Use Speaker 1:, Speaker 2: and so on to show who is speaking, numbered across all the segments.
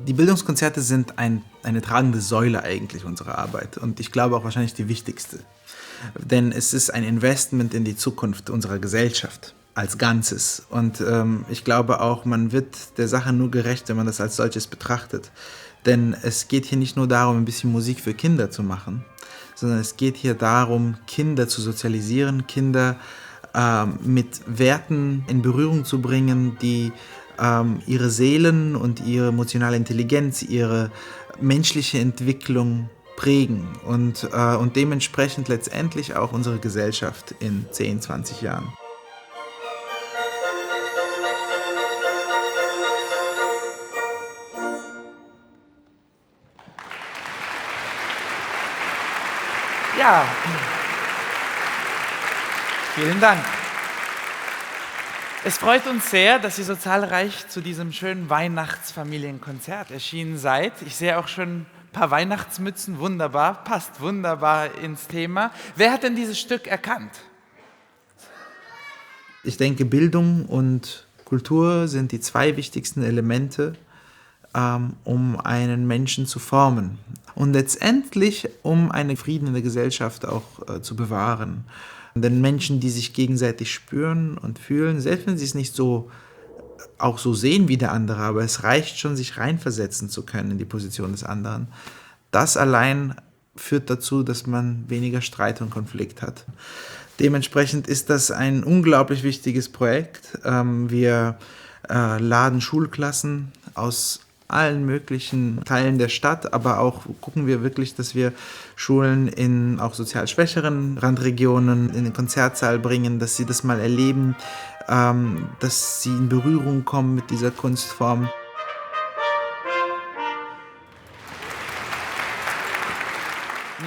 Speaker 1: Die Bildungskonzerte sind eine tragende Säule eigentlich unserer Arbeit und ich glaube auch wahrscheinlich die wichtigste. Denn es ist ein Investment in die Zukunft unserer Gesellschaft als Ganzes. Und ich glaube auch, man wird der Sache nur gerecht, wenn man das als solches betrachtet. Denn es geht hier nicht nur darum, ein bisschen Musik für Kinder zu machen, sondern es geht hier darum, Kinder zu sozialisieren, Kinder mit Werten in Berührung zu bringen, die ihre Seelen und ihre emotionale Intelligenz, ihre menschliche Entwicklung prägen und dementsprechend letztendlich auch unsere Gesellschaft in 10, 20 Jahren.
Speaker 2: Ja, vielen Dank. Es freut uns sehr, dass ihr so zahlreich zu diesem schönen Weihnachtsfamilienkonzert erschienen seid. Ich sehe auch schon ein paar Weihnachtsmützen, wunderbar, passt wunderbar ins Thema. Wer hat denn dieses Stück erkannt?
Speaker 1: Ich denke, Bildung und Kultur sind die zwei wichtigsten Elemente, um einen Menschen zu formen und letztendlich, um einen Frieden in der Gesellschaft auch zu bewahren. Denn Menschen, die sich gegenseitig spüren und fühlen, selbst wenn sie es nicht so auch so sehen wie der andere, aber es reicht schon, sich reinversetzen zu können in die Position des anderen. Das allein führt dazu, dass man weniger Streit und Konflikt hat. Dementsprechend ist das ein unglaublich wichtiges Projekt. Wir laden Schulklassen aus allen möglichen Teilen der Stadt, aber auch gucken wir wirklich, dass wir Schulen in auch sozial schwächeren Randregionen in den Konzertsaal bringen, dass sie das mal erleben, dass sie in Berührung kommen mit dieser Kunstform.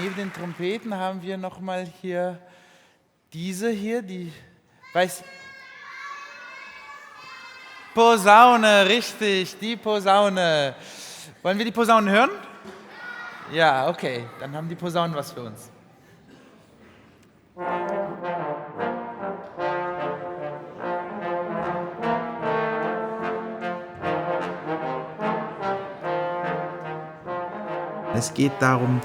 Speaker 2: Neben den Trompeten haben wir nochmal hier diese hier, die weiß. Posaune, richtig, die Posaune. Wollen wir die Posaunen hören? Ja, okay, dann haben die Posaunen was für uns.
Speaker 1: Es geht darum,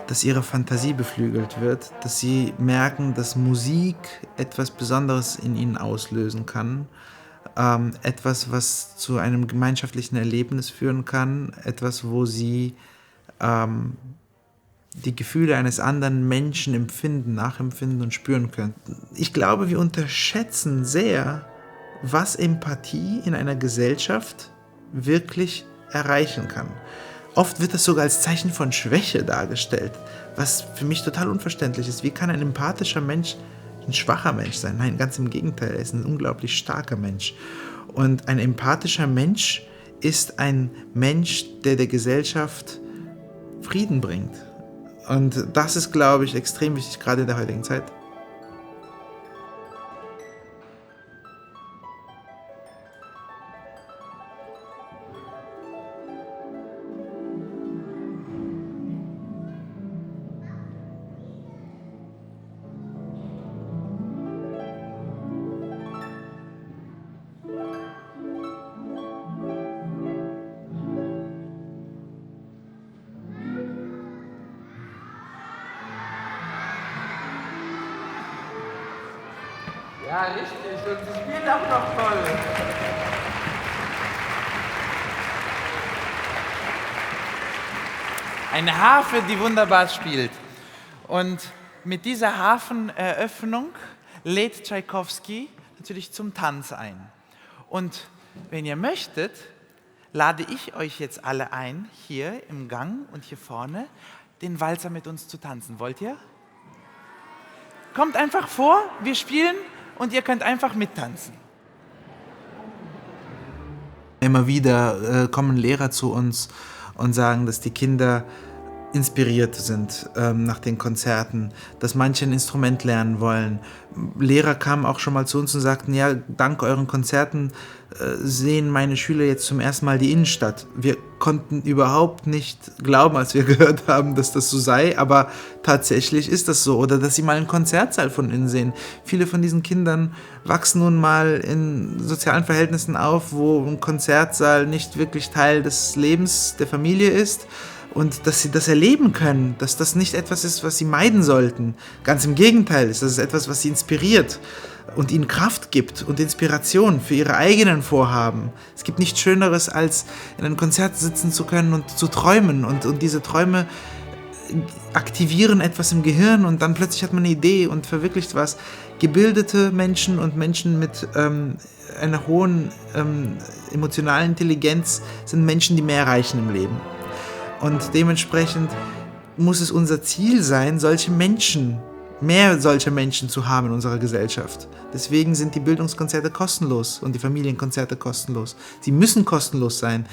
Speaker 1: dass ihre Fantasie beflügelt wird, dass sie merken, dass Musik etwas Besonderes in ihnen auslösen kann. Etwas, was zu einem gemeinschaftlichen Erlebnis führen kann, etwas, wo sie die Gefühle eines anderen Menschen empfinden, nachempfinden und spüren können. Ich glaube, wir unterschätzen sehr, was Empathie in einer Gesellschaft wirklich erreichen kann. Oft wird das sogar als Zeichen von Schwäche dargestellt, was für mich total unverständlich ist. Wie kann ein empathischer Mensch ein schwacher Mensch sein? Nein, ganz im Gegenteil, er ist ein unglaublich starker Mensch. Und ein empathischer Mensch ist ein Mensch, der Gesellschaft Frieden bringt. Und das ist, glaube ich, extrem wichtig, gerade in der heutigen Zeit.
Speaker 2: Ja, richtig, und sie spielt auch noch toll. Eine Harfe, die wunderbar spielt. Und mit dieser Hafeneröffnung lädt Tschaikowski natürlich zum Tanz ein. Und wenn ihr möchtet, lade ich euch jetzt alle ein, hier im Gang und hier vorne, den Walzer mit uns zu tanzen. Wollt ihr? Kommt einfach vor, wir spielen und ihr könnt einfach mittanzen.
Speaker 1: Immer wieder kommen Lehrer zu uns und sagen, dass die Kinder inspiriert sind nach den Konzerten, dass manche ein Instrument lernen wollen. Lehrer kamen auch schon mal zu uns und sagten, ja, dank euren Konzerten sehen meine Schüler jetzt zum ersten Mal die Innenstadt. Wir konnten überhaupt nicht glauben, als wir gehört haben, dass das so sei, aber tatsächlich ist das so. Oder dass sie mal einen Konzertsaal von innen sehen. Viele von diesen Kindern wachsen nun mal in sozialen Verhältnissen auf, wo ein Konzertsaal nicht wirklich Teil des Lebens der Familie ist. Und dass sie das erleben können, dass das nicht etwas ist, was sie meiden sollten. Ganz im Gegenteil, ist das etwas, was sie inspiriert und ihnen Kraft gibt und Inspiration für ihre eigenen Vorhaben. Es gibt nichts Schöneres, als in einem Konzert sitzen zu können und zu träumen. Und diese Träume aktivieren etwas im Gehirn und dann plötzlich hat man eine Idee und verwirklicht was. Gebildete Menschen und Menschen mit einer hohen emotionalen Intelligenz sind Menschen, die mehr erreichen im Leben. Und dementsprechend muss es unser Ziel sein, mehr solche Menschen zu haben in unserer Gesellschaft. Deswegen sind die Bildungskonzerte kostenlos und die Familienkonzerte kostenlos. Sie müssen kostenlos sein.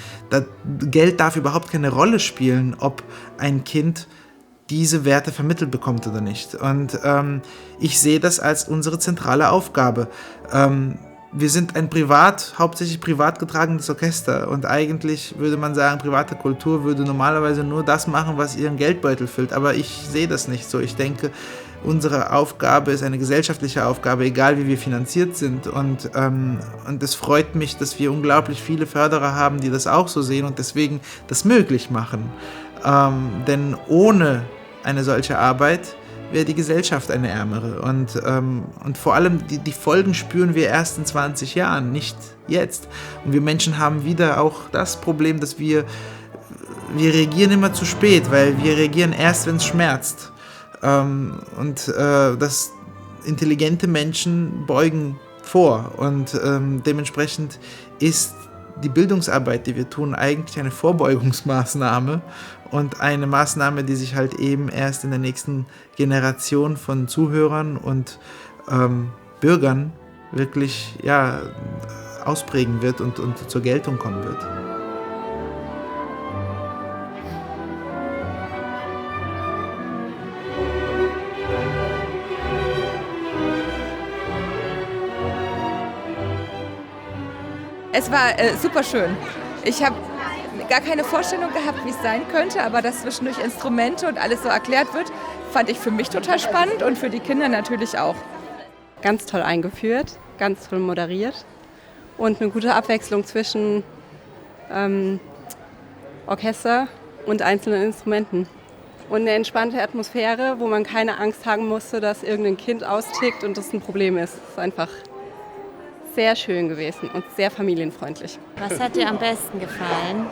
Speaker 1: Geld darf überhaupt keine Rolle spielen, ob ein Kind diese Werte vermittelt bekommt oder nicht. Und ich sehe das als unsere zentrale Aufgabe. Wir sind ein hauptsächlich privat getragenes Orchester und eigentlich würde man sagen, private Kultur würde normalerweise nur das machen, was ihren Geldbeutel füllt, aber ich sehe das nicht so. Ich denke, unsere Aufgabe ist eine gesellschaftliche Aufgabe, egal wie wir finanziert sind und es freut mich, dass wir unglaublich viele Förderer haben, die das auch so sehen und deswegen das möglich machen. Denn ohne eine solche Arbeit wäre die Gesellschaft eine ärmere. Und vor allem die Folgen spüren wir erst in 20 Jahren, nicht jetzt. Und wir Menschen haben wieder auch das Problem, dass wir reagieren immer zu spät, weil wir reagieren erst, wenn es schmerzt. Dass intelligente Menschen beugen vor. Und dementsprechend ist die Bildungsarbeit, die wir tun, eigentlich eine Vorbeugungsmaßnahme und eine Maßnahme, die sich halt eben erst in der nächsten Generation von Zuhörern und Bürgern wirklich ausprägen wird und zur Geltung kommen wird.
Speaker 3: Es war super schön. Ich habe gar keine Vorstellung gehabt, wie es sein könnte, aber dass zwischendurch Instrumente und alles so erklärt wird, fand ich für mich total spannend und für die Kinder natürlich auch.
Speaker 4: Ganz toll eingeführt, ganz toll moderiert und eine gute Abwechslung zwischen Orchester und einzelnen Instrumenten. Und eine entspannte Atmosphäre, wo man keine Angst haben musste, dass irgendein Kind austickt und das ein Problem ist. Es ist einfach sehr schön gewesen und sehr familienfreundlich.
Speaker 5: Was hat dir am besten gefallen?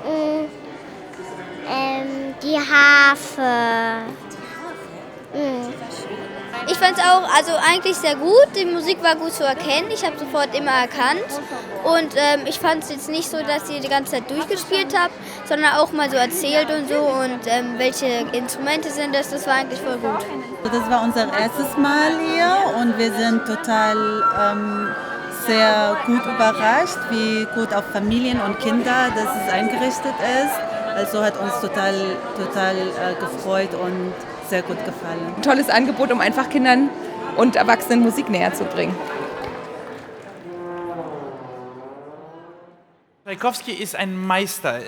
Speaker 6: Die Harfe. Ich fand es auch eigentlich sehr gut. Die Musik war gut zu erkennen. Ich habe sofort immer erkannt. Und ich fand es jetzt nicht so, dass sie die ganze Zeit durchgespielt habe, sondern auch mal so erzählt und so. Und welche Instrumente sind das? Das war eigentlich voll gut.
Speaker 7: Das war unser erstes Mal hier und wir sind total sehr gut überrascht, wie gut auf Familien und Kinder das eingerichtet ist. Also hat uns total gefreut und sehr gut gefallen.
Speaker 3: Ein tolles Angebot, um einfach Kindern und Erwachsenen Musik näher zu bringen.
Speaker 2: Tchaikovsky ist ein Meister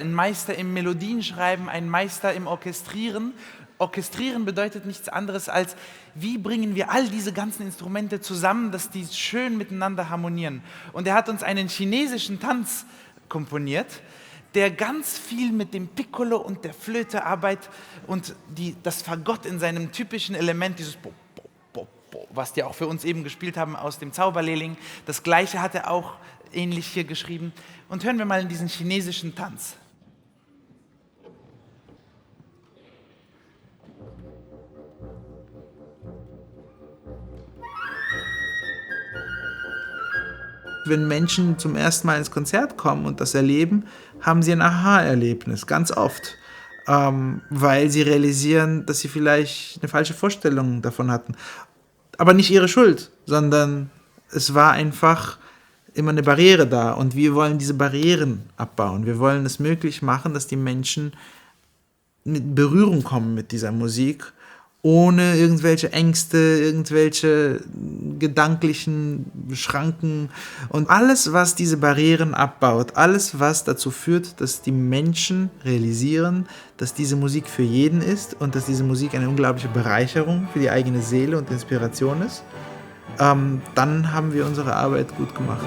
Speaker 2: im Melodienschreiben, ein Meister im Orchestrieren. Orchestrieren bedeutet nichts anderes als, wie bringen wir all diese ganzen Instrumente zusammen, dass die schön miteinander harmonieren. Und er hat uns einen chinesischen Tanz komponiert, der ganz viel mit dem Piccolo und der Flöte arbeitet und das Fagott in seinem typischen Element, dieses Bo, Bo, Bo, Bo, was die auch für uns eben gespielt haben aus dem Zauberlehrling, das Gleiche hat er auch ähnlich hier geschrieben. Und hören wir mal in diesen chinesischen Tanz.
Speaker 1: Wenn Menschen zum ersten Mal ins Konzert kommen und das erleben, haben sie ein Aha-Erlebnis, ganz oft, weil sie realisieren, dass sie vielleicht eine falsche Vorstellung davon hatten. Aber nicht ihre Schuld, sondern es war einfach immer eine Barriere da und wir wollen diese Barrieren abbauen. Wir wollen es möglich machen, dass die Menschen in Berührung kommen mit dieser Musik, ohne irgendwelche Ängste, irgendwelche gedanklichen Schranken und alles, was diese Barrieren abbaut, alles, was dazu führt, dass die Menschen realisieren, dass diese Musik für jeden ist und dass diese Musik eine unglaubliche Bereicherung für die eigene Seele und Inspiration ist, dann haben wir unsere Arbeit gut gemacht.